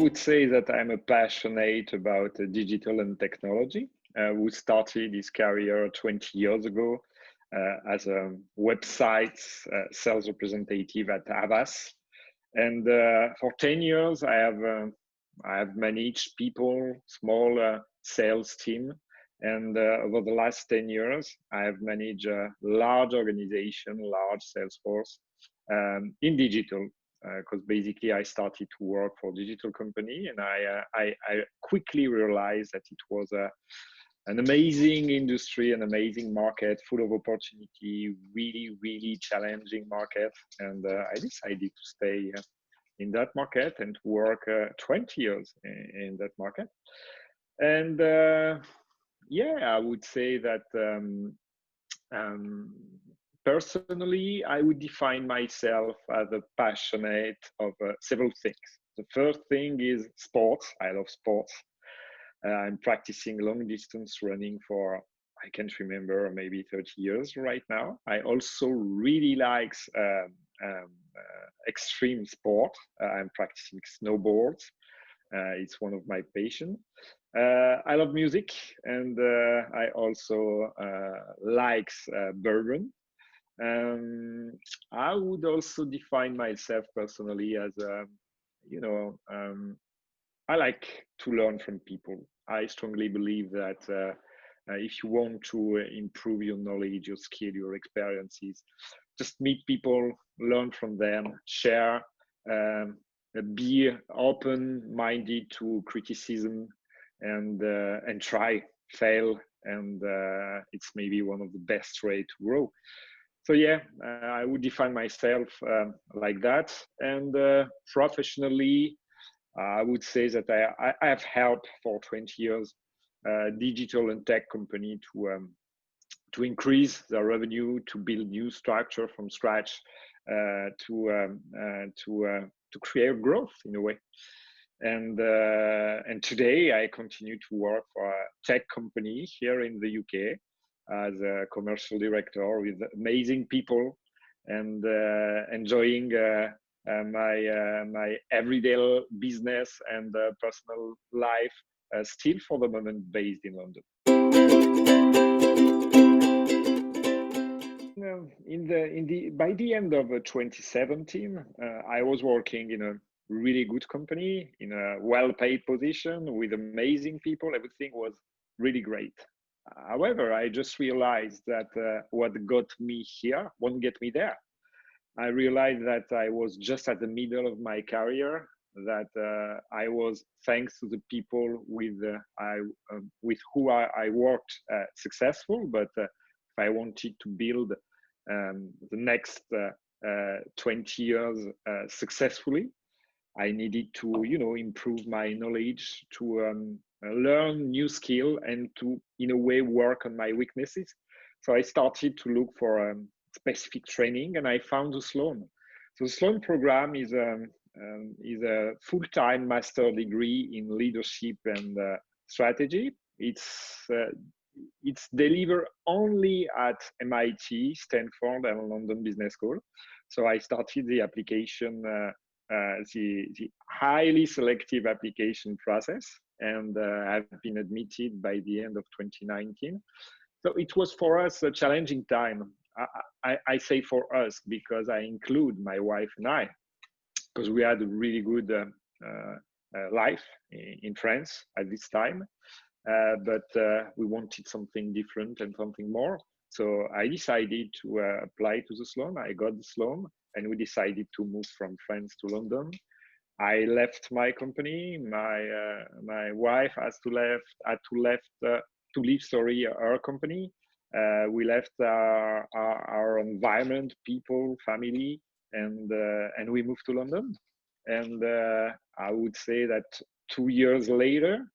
would say that I'm a passionate about digital and technology. Who started his career 20 years ago as a website sales representative at Avas, and for 10 years I have managed people, small sales team, and over the last 10 years I have managed a large organization, large sales force in digital. Because basically I started to work for a digital company, and I quickly realized that it was an amazing industry, an amazing market, full of opportunity, really, really challenging market. And I decided to stay in that market and to work 20 years in that market. And yeah, I would say that personally, I would define myself as a passionate of several things. The first thing is sports. I love sports. I'm practicing long distance running for, I can't remember, maybe 30 years right now. I also really like extreme sport. I'm practicing snowboards. It's one of my passions. I love music, and I also like bourbon. I would also define myself personally as I like to learn from people. I strongly believe that if you want to improve your knowledge, your skill, your experiences, just meet people, learn from them, share, be open-minded to criticism, and try, fail, and it's maybe one of the best way to grow. So yeah, I would define myself like that. And professionally, I would say that I have helped for 20 years digital and tech company to increase their revenue, to build new structure from scratch, to create growth in a way. And today I continue to work for a tech company here in the UK as a commercial director with amazing people, and enjoying my everyday business and personal life, still for the moment based in London. By the end of 2017, I was working in a really good company, in a well-paid position with amazing people. Everything was really great. However, I just realized that what got me here won't get me there. I realized that I was just at the middle of my career, that I was, thanks to the people with who I worked, successful. But if I wanted to build the next 20 years successfully, I needed to, improve my knowledge, to learn new skill, and to, in a way, work on my weaknesses. So I started to look for specific training, and I found the Sloan. So the Sloan program is a full-time master degree in leadership and strategy. It's delivered only at MIT, Stanford, and London Business School. So I started the application, the highly selective application process, and I've been admitted by the end of 2019. So it was for us a challenging time. I say for us because I include my wife and I, because we had a really good life in France at this time. But we wanted something different and something more. So I decided to apply to the Sloan. I got the Sloan, and we decided to move from France to London. I left my company. My wife has to leave her company. We left our environment, people, family, and we moved to London. And I would say that 2 years later,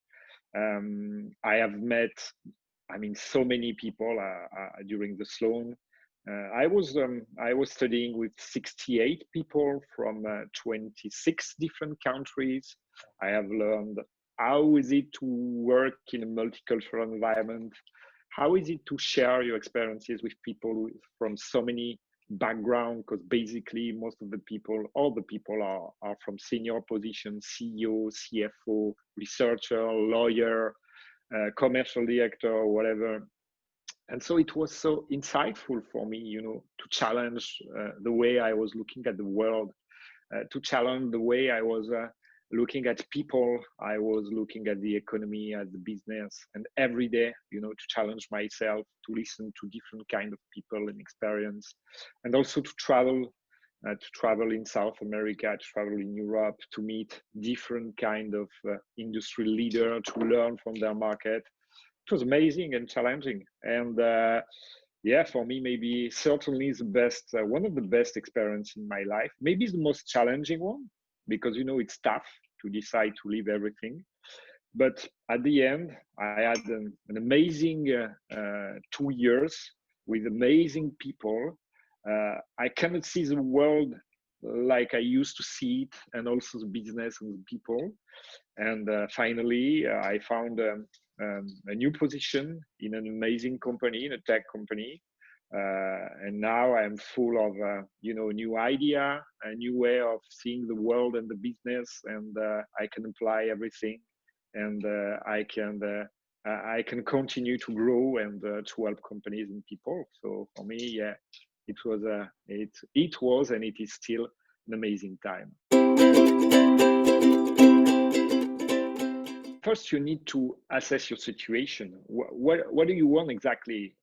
I have met, so many people during the Sloan. I was studying with 68 people from 26 different countries. I have learned how is it to work in a multicultural environment. How is it to share your experiences with people from so many background, because basically most of the people, all the people are from senior positions, CEO, CFO, researcher, lawyer, commercial director, whatever. And so it was so insightful for me, to challenge the way I was looking at the world, to challenge the way I was looking at people, I was looking at the economy, at the business, and every day, to challenge myself, to listen to different kind of people and experience, and also to travel in South America, to travel in Europe, to meet different kind of industry leader, to learn from their market. It was amazing and challenging. And yeah, for me, maybe certainly the best, one of the best experience in my life. Maybe it's the most challenging one, because it's tough to decide to leave everything. But at the end, I had an amazing 2 years with amazing people. I cannot see the world like I used to see it, and also the business and the people. And finally, I found a new position in an amazing company, in a tech company. And now I'm full of, new idea, a new way of seeing the world and the business, and I can apply everything, and I can continue to grow and to help companies and people. So for me, yeah, it was and it is still an amazing time. First, you need to assess your situation. What do you want exactly?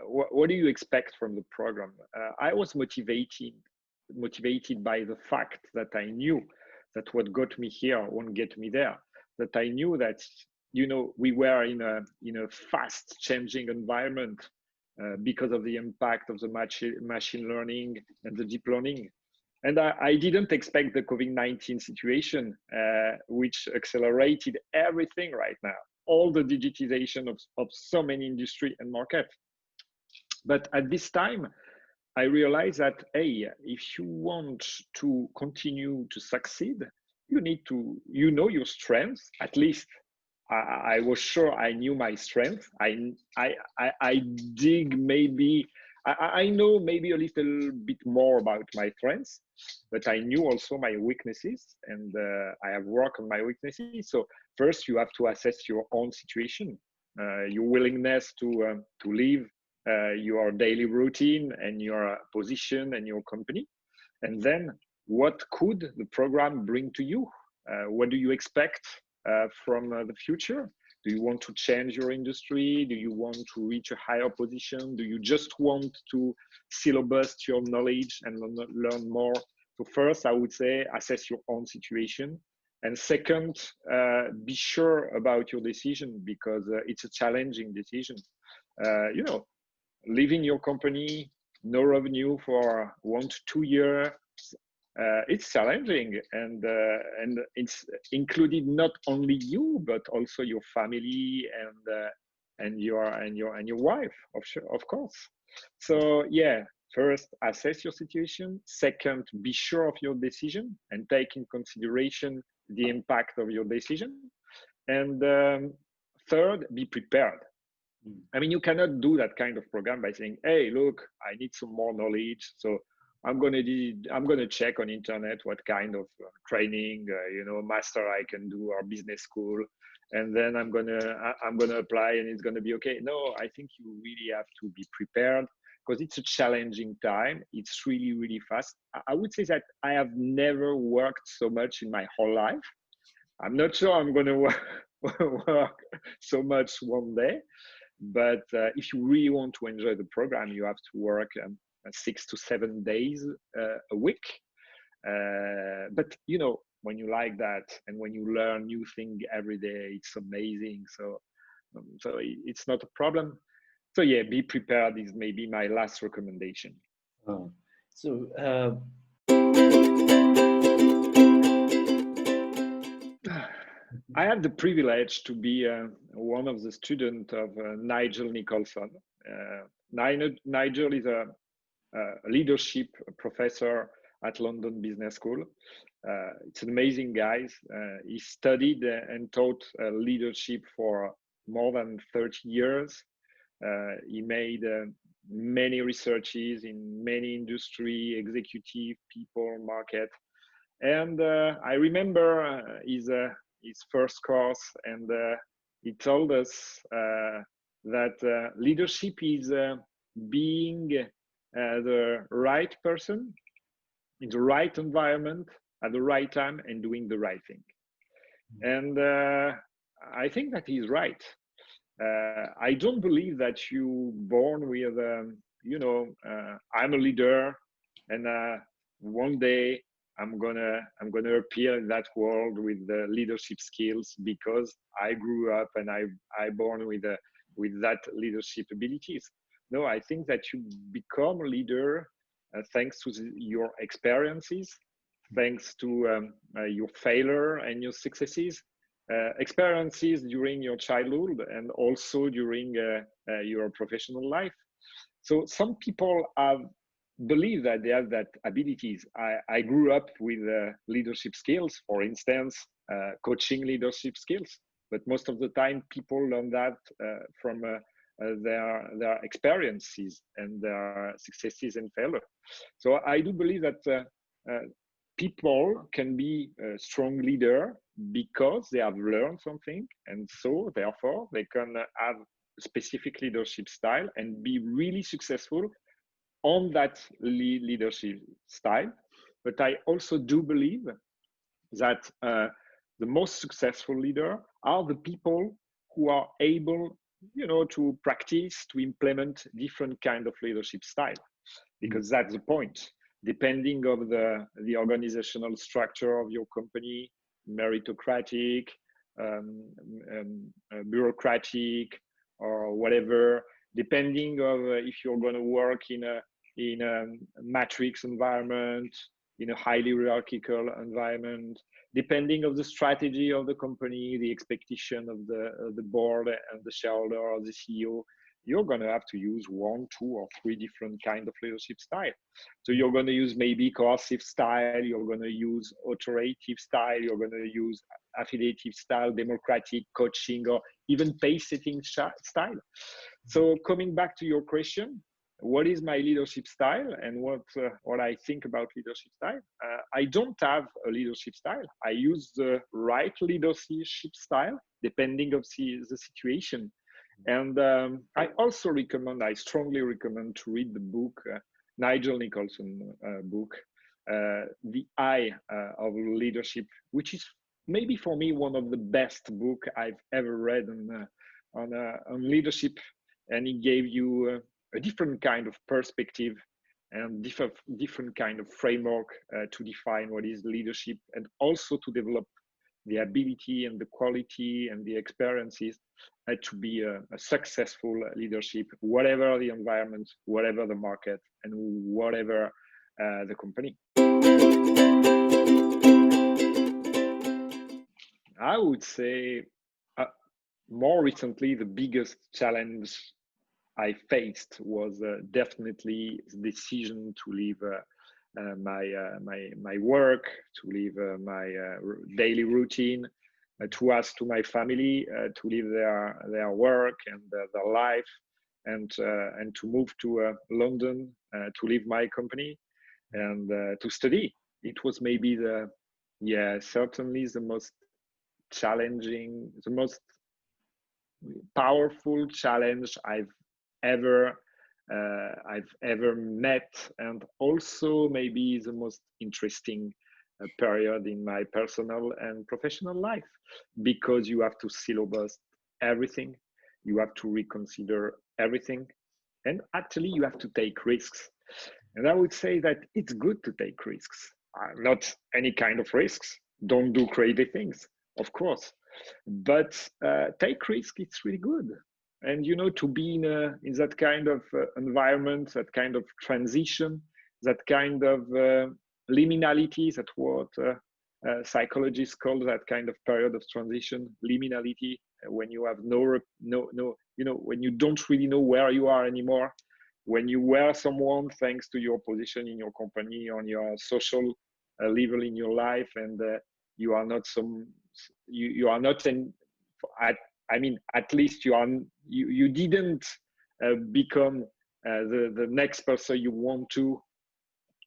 What do you expect from the program? I was motivated by the fact that I knew that what got me here won't get me there. That I knew that we were in a fast changing environment because of the impact of the machine learning and the deep learning. And I didn't expect the COVID-19 situation, which accelerated everything right now, all the digitization of so many industry and market. But at this time, I realized that, hey, if you want to continue to succeed, you need to, your strengths. At least I was sure I knew my strength. I dig maybe, I know maybe a little bit more about my strengths, but I knew also my weaknesses, and I have worked on my weaknesses. So first, you have to assess your own situation, your willingness to leave your daily routine and your position and your company, and then what could the program bring to you? What do you expect from the future? Do you want to change your industry? Do you want to reach a higher position? Do you just want to syllabus your knowledge and learn more? So first, I would say assess your own situation. And second, be sure about your decision, because it's a challenging decision. Leaving your company, no revenue for 1 to 2 years, it's challenging, and it's included not only you but also your family and your wife, of course. So yeah, first assess your situation. Second, be sure of your decision and take in consideration the impact of your decision. And third, be prepared. I mean, you cannot do that kind of program by saying, "Hey, look, I need some more knowledge, so I'm gonna check on internet what kind of training, master I can do, or business school, and then I'm gonna apply and it's gonna be okay." No, I think you really have to be prepared, because it's a challenging time. It's really, really fast. I would say that I have never worked so much in my whole life. I'm not sure I'm gonna work so much one day. But if you really want to enjoy the program, you have to work 6 to 7 days a week. But when you like that and when you learn new things every day, it's amazing. So it's not a problem. So yeah, be prepared is maybe my last recommendation. I have the privilege to be one of the students of Nigel Nicholson. Nigel is a leadership professor at London Business School. It's an amazing guy. He studied and taught leadership for more than 30 years. He made many researches in many industry, executive, people, market. And I remember his first course, and he told us that leadership is being the right person in the right environment at the right time and doing the right thing. And I think that he's right. I don't believe that you born with, I'm a leader, and one day I'm gonna appear in that world with the leadership skills because I grew up and I born with that leadership abilities. No, I think that you become a leader thanks to your experiences, thanks to your failure and your successes, experiences during your childhood and also during your professional life. So some people have believe that they have that abilities. I grew up with leadership skills, for instance, coaching leadership skills, but most of the time people learn that from their experiences and their successes and failure. So I do believe that people can be a strong leader because they have learned something, and so therefore they can have a specific leadership style and be really successful on that leadership style. But I also do believe that the most successful leader are the people who are able, to practice, to implement different kind of leadership style, because that's the point. Depending of the organizational structure of your company, meritocratic, bureaucratic, or whatever, depending of if you're going to work in a matrix environment, in a highly hierarchical environment, depending of the strategy of the company, the expectation of the board and the shareholder or the CEO, you're going to have to use 1, 2, or 3 different kind of leadership style. So you're going to use maybe coercive style, you're going to use authoritative style, you're going to use affiliative style, democratic, coaching, or even pace setting style. So coming back to your question, what is my leadership style and what I think about leadership style? I don't have a leadership style. I use the right leadership style depending of the situation. And I strongly recommend to read the book, Nigel Nicholson book, The Eye of Leadership, which is maybe for me one of the best book I've ever read on leadership. And it gave you a different kind of perspective and different kind of framework to define what is leadership, and also to develop the ability and the quality and the experiences to be a successful leadership, whatever the environment, whatever the market, and whatever the company. I would say more recently, the biggest challenge I faced was definitely the decision to leave my work, to leave my daily routine, to ask to my family to leave their work and their life, and to move to London, to leave my company and to study. It was maybe certainly the most challenging, the most powerful challenge I've ever met, and also maybe the most interesting period in my personal and professional life, because you have to syllabus everything, you have to reconsider everything, and actually you have to take risks. And I would say that it's good to take risks, not any kind of risks. Don't do crazy things, of course, but take risk. It's really good. And to be in that kind of environment, that kind of transition, that kind of liminality, that what psychologists call that kind of period of transition, liminality, when you have no, when you don't really know where you are anymore, when you were someone thanks to your position in your company, on your social level in your life, and you are not you are not in. At least you didn't become the next person you want to.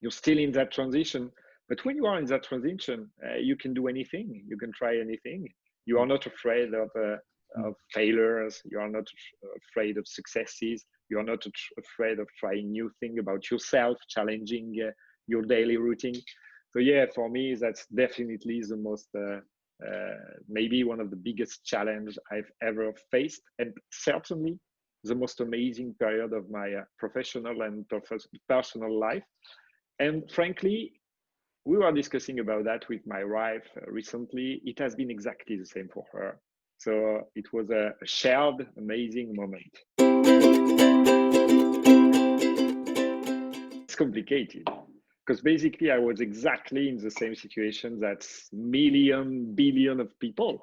You're still in that transition. But when you are in that transition, you can do anything. You can try anything. You are not afraid of failures. You are not afraid of successes. You are not afraid of trying new things about yourself, challenging your daily routine. So yeah, for me, that's definitely the most, maybe one of the biggest challenge I've ever faced, and certainly the most amazing period of my professional and personal life. And frankly, we were discussing about that with my wife recently. It has been exactly the same for her. So it was a shared, amazing moment. It's complicated because basically I was exactly in the same situation that million, billion of people.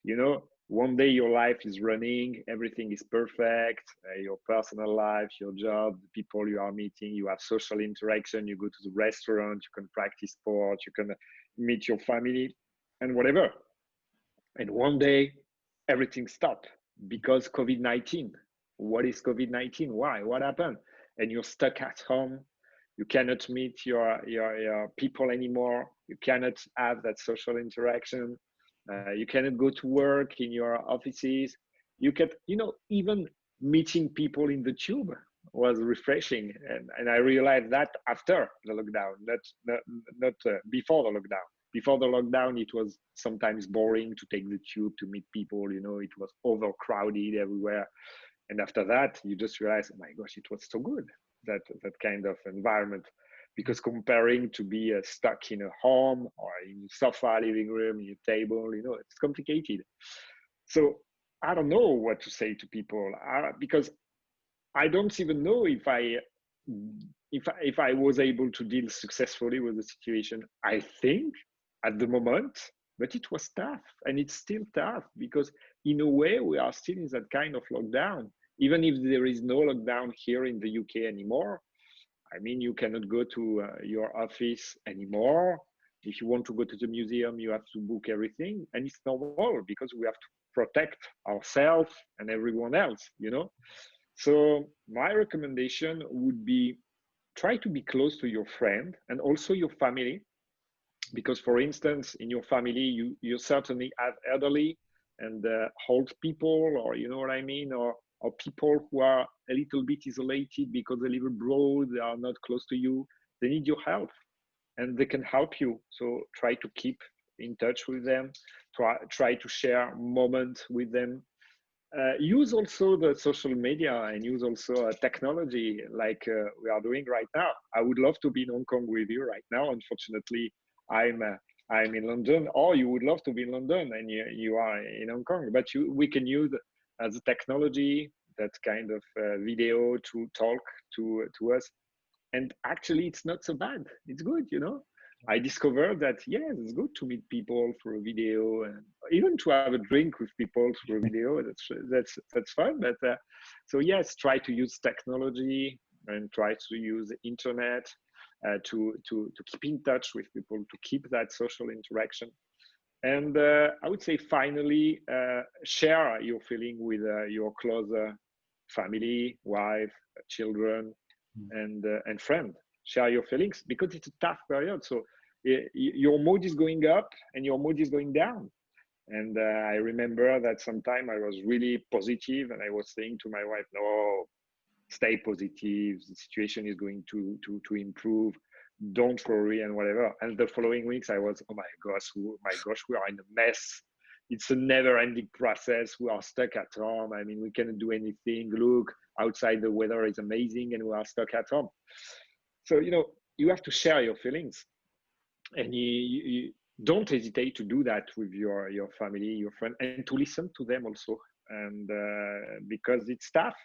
You know, one day your life is running, everything is perfect, your personal life, your job, the people you are meeting, you have social interaction, you go to the restaurant, you can practice sport, you can meet your family and whatever. And one day everything stopped because COVID-19. What is COVID-19? Why? What happened? And you're stuck at home. You cannot meet your people anymore. You cannot have that social interaction. You cannot go to work in your offices. You can, even meeting people in the tube was refreshing. And I realized that after the lockdown, not before the lockdown. Before the lockdown, it was sometimes boring to take the tube to meet people. It was overcrowded everywhere. And after that, you just realize, oh my gosh, it was so good, that kind of environment. Because comparing to be stuck in a home or in a sofa, living room, in a table, it's complicated. So I don't know what to say to people because I don't even know if I was able to deal successfully with the situation. I think at the moment, but it was tough, and it's still tough because in a way we are still in that kind of lockdown. Even if there is no lockdown here in the UK anymore, I mean, you cannot go to your office anymore. If you want to go to the museum, you have to book everything, and it's normal because we have to protect ourselves and everyone else. So my recommendation would be try to be close to your friend and also your family, because for instance, in your family, you certainly have elderly and old people, or you know what I mean, or people who are a little bit isolated because they live abroad, they are not close to you, they need your help and they can help you. So try to keep in touch with them, try to share moments with them. Use also the social media and use also technology like we are doing right now. I would love to be in Hong Kong with you right now. Unfortunately, I'm uh, I'm in London, or you would love to be in London and you are in Hong Kong. But we can use the technology, that kind of video to talk to us. And actually, it's not so bad. It's good. I discovered that yes, it's good to meet people through a video, and even to have a drink with people through a video. That's fun. But so yes, try to use technology and try to use the internet to keep in touch with people, to keep that social interaction. And I would say finally, share your feeling with your closer family, wife, children, and friend. Share your feelings because it's a tough period. So your mood is going up and your mood is going down. And I remember that sometime I was really positive and I was saying to my wife, no, stay positive. The situation is going to improve. Don't worry and whatever. And the following weeks I was, oh my gosh, we are in a mess. It's a never-ending process. We are stuck at home. I mean, we cannot do anything. Look, outside the weather is amazing and we are stuck at home. So, you have to share your feelings, and you don't hesitate to do that with your family, your friend, and to listen to them also. And because it's tough,